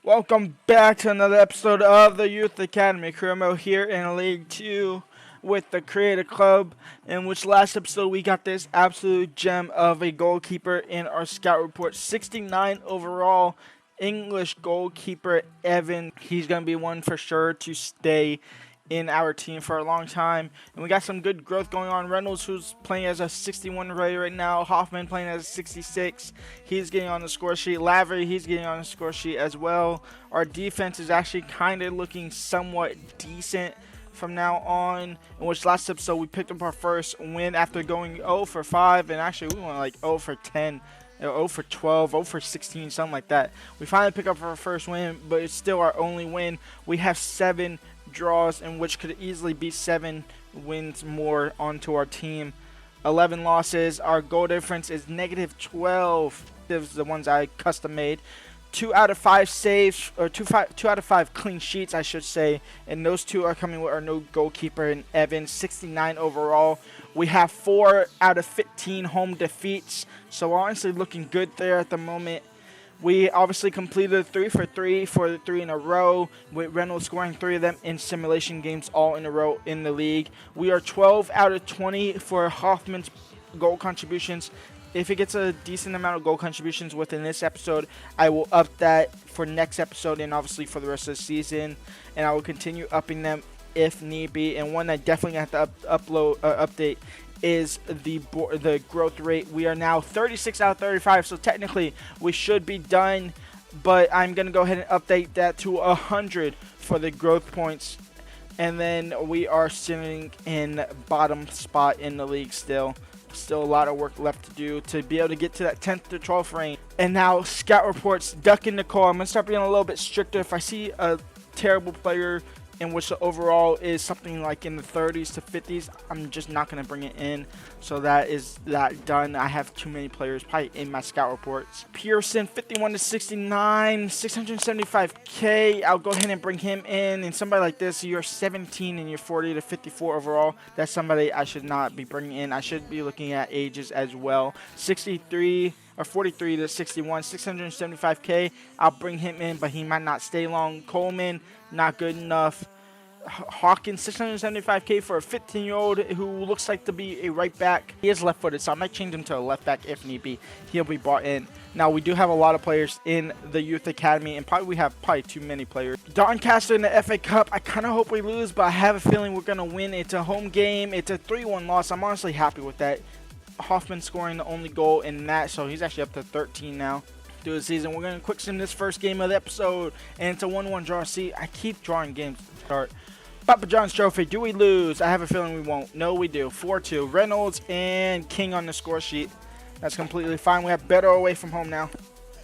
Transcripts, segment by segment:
Welcome back to another episode of the Youth Academy. Kuramo here in League 2 with the Creative Club, in which last episode we got this absolute gem of a goalkeeper in our scout report. 69 overall English goalkeeper Evan. He's going to be one for sure to stay in our team for a long time, and we got some good growth going on. Reynolds, who's playing as a 61 right now. Hoffman playing as a 66. He's getting on the score sheet. Lavery, he's getting on the score sheet as well. Our defense is actually kind of looking somewhat decent from now on, in which last episode we picked up our first win after going 0 for 5, and actually we went like 0 for 10. 0 for 12, 0 for 16, something like that. We finally pick up our first win, but it's still our only win. We have 7 draws, in which could easily be 7 wins more onto our team. 11 losses. Our goal difference is -12. Those are the ones I custom made. 2 out of 5 saves, or 2 out of 5 clean sheets, I should say, and those 2 are coming with our new goalkeeper in Evan. 69 overall. We have 4 out of 15 home defeats, so honestly looking good there at the moment. We obviously completed 3 for 3 for the 3 in a row, with Reynolds scoring 3 of them in simulation games all in a row in the league. We are 12 out of 20 for Hoffman's goal contributions. If he gets a decent amount of goal contributions within this episode, I will up that for next episode and obviously for the rest of the season. And I will continue upping them if need be. And one I definitely have to update is the growth rate. We are now 36 out of 35, so technically we should be done. But I'm going to go ahead and update that to 100 for the growth points. And then we are sitting in bottom spot in the league still. Still a lot of work left to do to be able to get to that 10th to 12th range. And now scout reports, ducking the call. I'm going to start being a little bit stricter. If I see a terrible player in which the overall is something like in the 30s to 50s, I'm just not going to bring it in. So that is that done. I have too many players probably in my scout reports. Pearson, 51 to 69, 675K. I'll go ahead and bring him in. And somebody like this, you're 17 and you're 40 to 54 overall. That's somebody I should not be bringing in. I should be looking at ages as well. 63 or 43 to 61, 675K. I'll bring him in, but he might not stay long. Coleman, not good enough. Hawkins, 675K for a 15-year-old who looks like to be a right back. He is left-footed, so I might change him to a left back if need be. He'll be brought in. Now, we do have a lot of players in the Youth Academy, and we have too many players. Doncaster in the FA Cup, I kind of hope we lose, but I have a feeling we're going to win. It's a home game. It's a 3-1 loss. I'm honestly happy with that. Hoffman scoring the only goal in that, so he's actually up to 13 now through the season. We're going to quick sim this first game of the episode, and it's a 1-1 draw. See, I keep drawing games to start. Papa John's Trophy, do we lose? I have a feeling we won't. No, we do. 4-2. Reynolds and King on the score sheet. That's completely fine. We have better away from home now.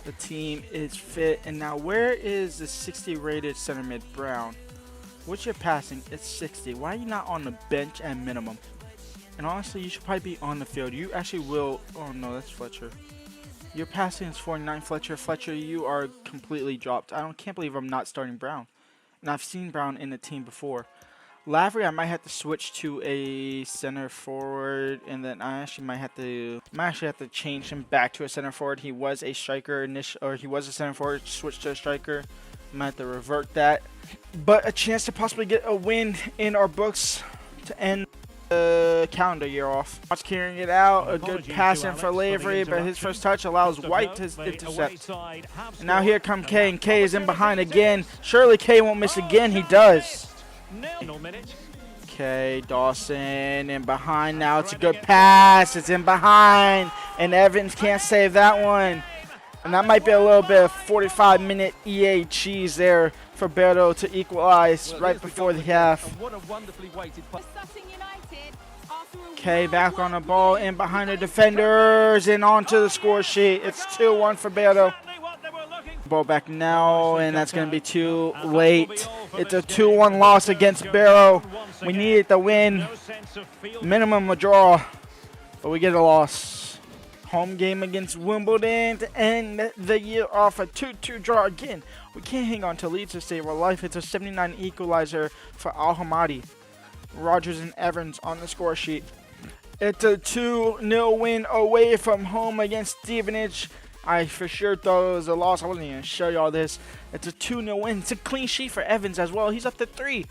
The team is fit. And now, where is the 60 rated center mid Brown? What's your passing? It's 60. Why are you not on the bench at minimum? And honestly, you should probably be on the field. You actually will. Oh, no, that's Fletcher. Your passing is 49, Fletcher. Fletcher, you are completely dropped. Can't believe I'm not starting Brown. And I've seen Brown in the team before. Lavery, I might have to switch to a center forward, and then I actually might have to change him back to a center forward. He was a striker or he was a center forward. Switch to a striker. I might have to revert that. But a chance to possibly get a win in our books to end the calendar year off. Watch carrying it out. A good pass in for Lavery, but his first touch allows White to intercept. And now here come K, and K is in behind again. Surely K won't miss again. He does. Okay, Dawson in behind now. It's a good pass. It's in behind, and Evans can't save that one. And that might be a little bit of 45-minute EA cheese there for Berto to equalize right before the half. Okay, back on the ball, in behind the defenders, and onto the score sheet. It's 2-1 for Berto. Ball back now, and that's going to be too late. It's a 2-1 loss against Barrow. We needed the win. Minimum a draw, but we get a loss. Home game against Wimbledon to end the year off, a 2-2 draw again. We can't hang on to leads to save our life. It's a 79 equalizer for Al Hamadi. Rogers and Evans on the score sheet. It's a 2-0 win away from home against Stevenage. I for sure thought it was a loss. I wasn't even going to show y'all this. It's a 2-0 win. It's a clean sheet for Evans as well. He's up to 3.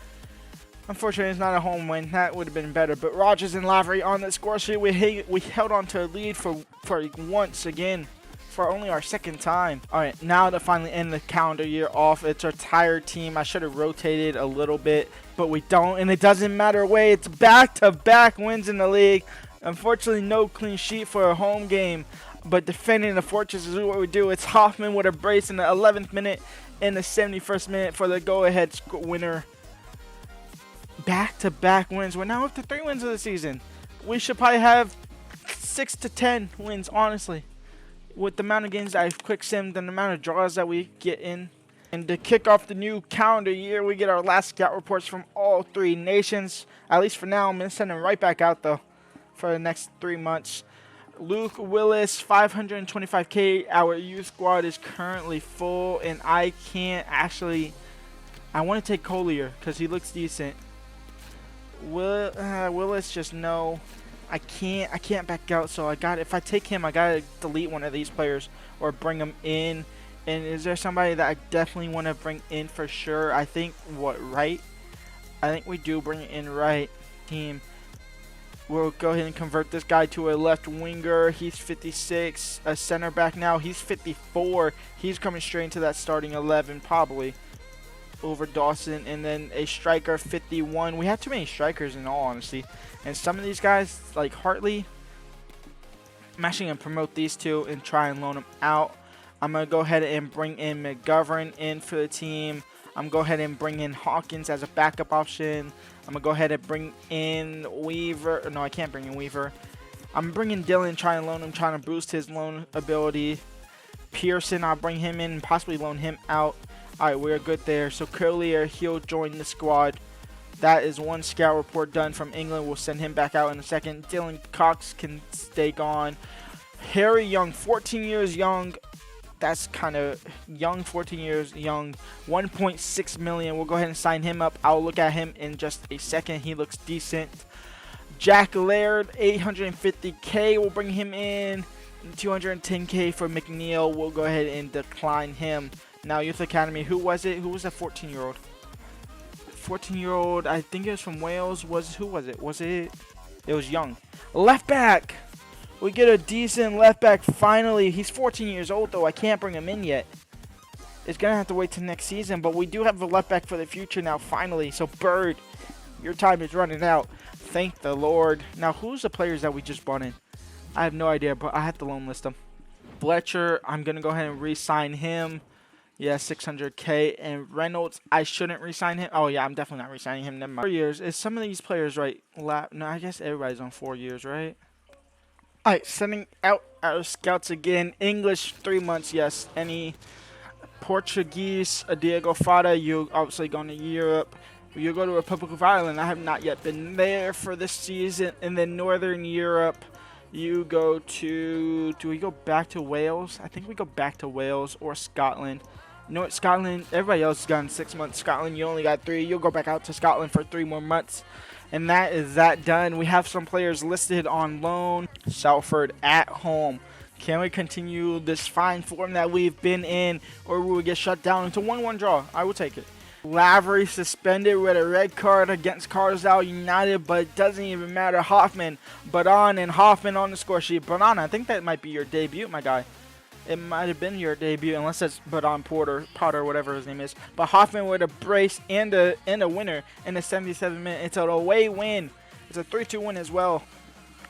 Unfortunately, it's not a home win. That would have been better. But Rogers and Lavery on the score sheet. We held on to a lead for once again. For only our second time. Alright, now to finally end the calendar year off. It's our tired team. I should have rotated a little bit, but we don't. And it doesn't matter way. It's back-to-back wins in the league. Unfortunately, no clean sheet for a home game. But defending the fortress is what we do. It's Hoffman with a brace in the 11th minute and the 71st minute for the go-ahead winner. Back-to-back wins. We're now up to 3 wins of the season. We should probably have 6 to 10 wins, honestly. With the amount of games that I've quick simmed and the amount of draws that we get in. And to kick off the new calendar year, we get our last scout reports from all 3 nations. At least for now. I'm going to send them right back out, though, for the next 3 months. Luke Willis, 525K. Our youth squad is currently full, and I can't actually... I want to take Collier because he looks decent. Willis, just no. I can't back out, so if I take him, I gotta delete one of these players or bring them in. And is there somebody that I definitely want to bring in for sure? I think Wright. I think we do bring in Wright. Team. We'll go ahead and convert this guy to a left winger. He's 56. A center back now. He's 54. He's coming straight into that starting 11 probably. Over Dawson, and then a striker 51. We have too many strikers in all honesty, and some of these guys like Hartley, I'm actually going to promote these 2 and try and loan them out. I'm going to go ahead and bring in McGovern in for the team. I'm going to go ahead and bring in Hawkins as a backup option. I'm going to go ahead and bring in Weaver. No, I can't bring in Weaver. I'm bringing Dylan, try and loan him, trying to boost his loan ability. Pearson, I'll bring him in and possibly loan him out. Alright, we're good there. So Collier, he'll join the squad. That is one scout report done from England. We'll send him back out in a second. Dylan Cox can stay gone. Harry Young, 14 years young. That's kind of young, 14 years young. 1.6 million. We'll go ahead and sign him up. I'll look at him in just a second. He looks decent. Jack Laird, 850K. We'll bring him in. 210K for McNeil. We'll go ahead and decline him. Now, Youth Academy, who was it? Who was that 14-year-old? 14-year-old, I think it was from Wales. Who was it? It was Young. Left back! We get a decent left back finally. He's 14 years old, though. I can't bring him in yet. It's going to have to wait till next season, but we do have a left back for the future now, finally. So, Bird, your time is running out. Thank the Lord. Now, who's the players that we just brought in? I have no idea, but I have to loan list them. Fletcher, I'm going to go ahead and re-sign him. Yeah, 600K. And Reynolds, I shouldn't re-sign him. Oh, yeah, I'm definitely not re-signing him. Never mind. 4 years. Is some of these players right? No, I guess everybody's on 4 years, right? All right, sending out our scouts again. English, 3 months, yes. Any Portuguese, Diego Fada, you obviously going to Europe. You go to Republic of Ireland. I have not yet been there for this season. And then Northern Europe, you go to... Do we go back to Wales? I think we go back to Wales or Scotland. You know what, Scotland, everybody else has gotten 6 months. Scotland, you only got 3. You'll go back out to Scotland for 3 more months. And that is that done. We have some players listed on loan. Salford at home. Can we continue this fine form that we've been in, or will we get shut down into 1-1 draw? I will take it. Lavery suspended with a red card against Carlisle United, but it doesn't even matter. Hoffman, Baran, and Hoffman on the score sheet. Baran, I think that might be your debut, my guy. It might have been your debut, unless it's Baran Potter, whatever his name is. But Hoffman with a brace and a winner in the 77th minute. It's an away win. It's a 3-2 win as well.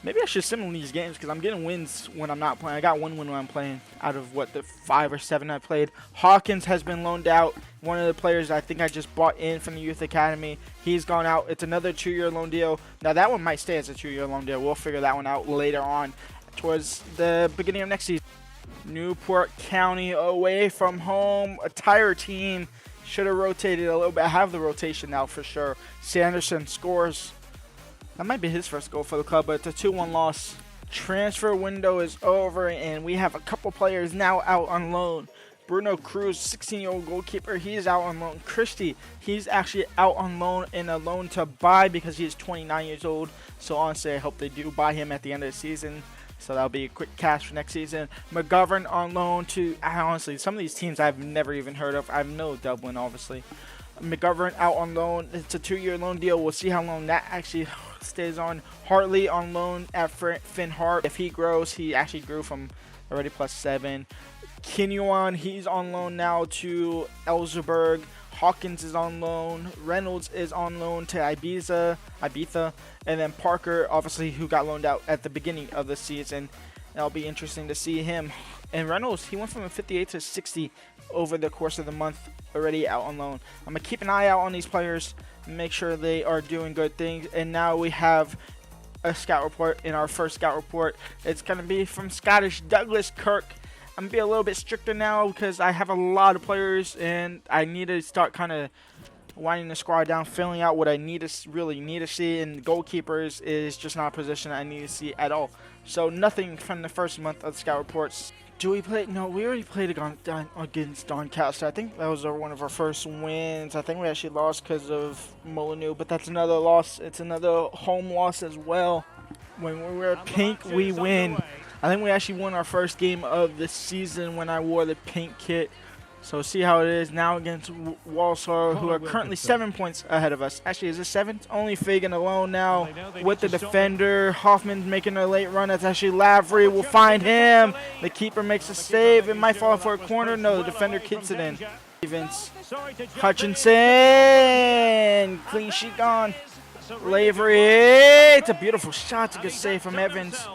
Maybe I should sim these games because I'm getting wins when I'm not playing. I got 1 win when I'm playing out of, what, the 5 or 7 I played. Hawkins has been loaned out. One of the players I think I just bought in from the Youth Academy. He's gone out. It's another 2-year loan deal. Now, that one might stay as a 2-year loan deal. We'll figure that one out later on towards the beginning of next season. Newport County away from home. A tired team. Should have rotated a little bit. I have the rotation now for sure. Sanderson scores. That might be his first goal for the club, but it's a 2-1 loss. Transfer window is over, and we have a couple players now out on loan. Bruno Cruz, 16-year-old goalkeeper, he's out on loan. Christie, he's actually out on loan in a loan to buy because he's 29 years old. So honestly, I hope they do buy him at the end of the season. So that'll be a quick cash for next season. McGovern on loan to, honestly, some of these teams I've never even heard of. I have no Dublin, obviously. McGovern out on loan. It's a 2-year loan deal. We'll see how long that actually stays on. Hartley on loan at Finn Hart. If he grows, he actually grew from already +7. Kinyuan, he's on loan now to Elzerberg. Hawkins is on loan. Reynolds is on loan to Ibiza. And then Parker, obviously, who got loaned out at the beginning of the season. That'll be interesting to see him. And Reynolds, he went from a 58 to 60 over the course of the month, already out on loan. I'm going to keep an eye out on these players, make sure they are doing good things. And now we have a scout report. In our first scout report, it's going to be from Scottish Douglas Kirk. I'm going to be a little bit stricter now because I have a lot of players and I need to start kind of winding the squad down, filling out what I really need to see. And goalkeepers is just not a position I need to see at all. So nothing from the first month of the scout reports. Do we play? No, we already played against Doncaster. I think that was one of our first wins. I think we actually lost because of Molyneux, but that's another loss. It's another home loss as well. When we wear pink, we win. I think we actually won our first game of the season when I wore the pink kit. So see how it is now against Walsall, who are currently 7 points ahead of us. Actually, is it 7? It's only Fagan alone now with the defender. Hoffman's making a late run. That's actually Lavery. We'll find him. The keeper makes a save. It might fall for a corner. No, the defender kicks it in. Stevens. Hutchinson. Clean sheet gone. Lavery. It's a beautiful shot. It's a good save from Evans.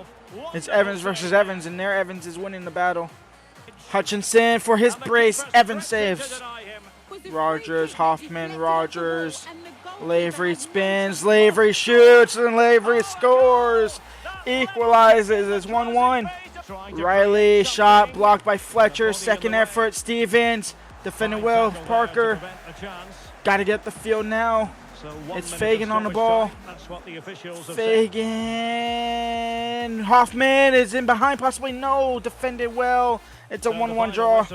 It's Evans versus Evans, and there Evans is winning the battle. Hutchinson for his brace. Evans saves. Rogers, Hoffman, Rogers. Lavery spins. Lavery shoots, and Lavery scores. Equalizes. It's 1-1. Riley shot blocked by Fletcher. Second effort. Stevens defending well. Parker. Got to get the field now. It's Fagan on the ball. Fagan. Hoffman is in behind, possibly. No, defended well. It's a 1-1 draw.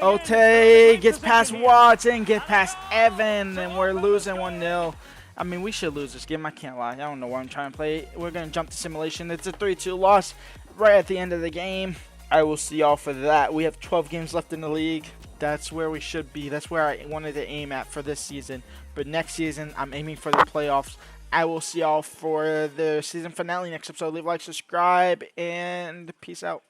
Ote gets past Watson, gets past Evan, and we're losing 1-0. I mean, we should lose this game. I can't lie. I don't know why I'm trying to play. We're going to jump to simulation. It's a 3-2 loss right at the end of the game. I will see y'all for that. We have 12 games left in the league. That's where we should be. That's where I wanted to aim at for this season. But next season, I'm aiming for the playoffs. I will see y'all for the season finale next episode. Leave a like, subscribe, and peace out.